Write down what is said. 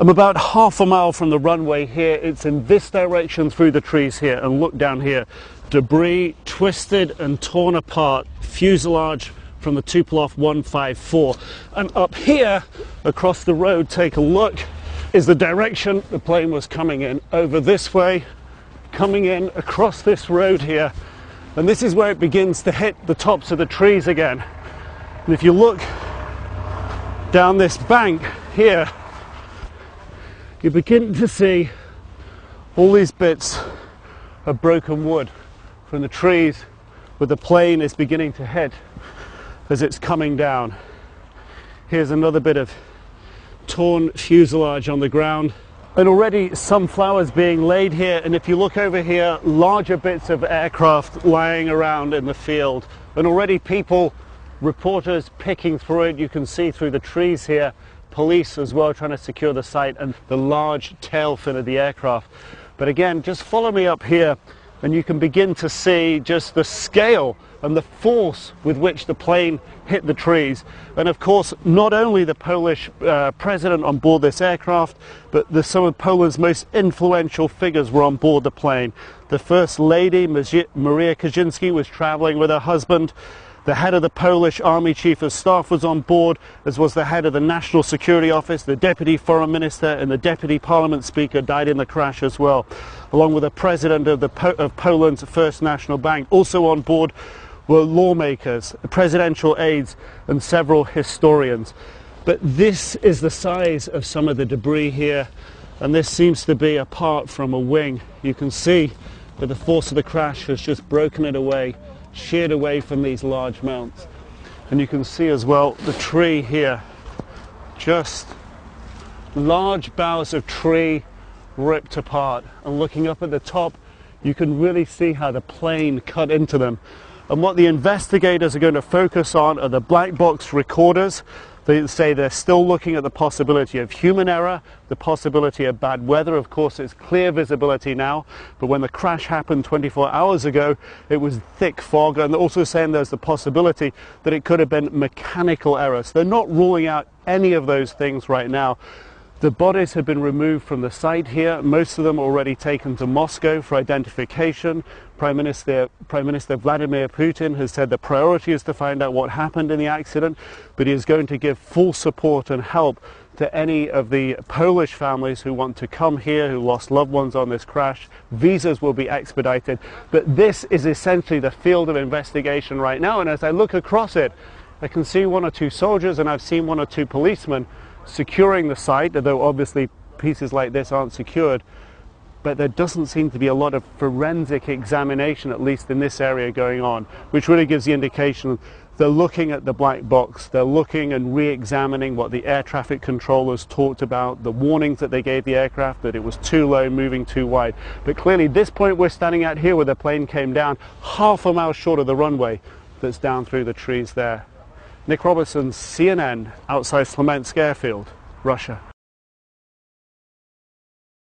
I'm about half a mile from the runway here. It's in this direction through the trees here, and look down here. Debris twisted and torn apart, fuselage from the Tupolev 154. And up here, across the road, take a look, is the direction the plane was coming in. Over this way, coming in across this road here. And this is where it begins to hit the tops of the trees again. And if you look down this bank here, you begin to see all these bits of broken wood from the trees where the plane is beginning to hit as it's coming down. Here's another bit of torn fuselage on the ground, and already some flowers being laid here. And if you look over here, larger bits of aircraft lying around in the field, and already people, reporters picking through it. You can see through the trees here, police as well trying to secure the site, and the large tail fin of the aircraft. But again, just follow me up here and you can begin to see just the scale and the force with which the plane hit the trees. And of course, not only the Polish president on board this aircraft, but some of Poland's most influential figures were on board the plane. The First Lady, Maria Kaczynski, was traveling with her husband. The head of the Polish Army Chief of Staff was on board, as was the head of the National Security Office. The Deputy Foreign Minister and the Deputy Parliament Speaker died in the crash as well, along with the President of Poland's First National Bank. Also on board were lawmakers, presidential aides, and several historians. But this is the size of some of the debris here, and this seems to be apart from a wing. You can see that the force of the crash has just broken it away, sheared away from these large mounts. And you can see as well the tree here, just large boughs of tree ripped apart. And looking up at the top, you can really see how the plane cut into them. And what the investigators are going to focus on are the black box recorders. They say they're still looking at the possibility of human error, the possibility of bad weather. Of course, it's clear visibility now, but when the crash happened 24 hours ago, it was thick fog. And they're also saying there's the possibility that it could have been mechanical errors. They're not ruling out any of those things right now. The bodies have been removed from the site here, most of them already taken to Moscow for identification. Prime Minister Vladimir Putin has said the priority is to find out what happened in the accident, but he is going to give full support and help to any of the Polish families who want to come here, who lost loved ones on this crash. Visas will be expedited, but this is essentially the field of investigation right now. And as I look across it, I can see one or two soldiers, and I've seen one or two policemen securing the site, although obviously pieces like this aren't secured. But there doesn't seem to be a lot of forensic examination, at least in this area, going on, which really gives the indication they're looking at the black box, they're looking and re-examining what the air traffic controllers talked about, the warnings that they gave the aircraft, that it was too low, moving too wide. But clearly this point we're standing at here, where the plane came down, half a mile short of the runway that's down through the trees there. Nick Robertson, CNN, outside Smolensk Airfield, Russia.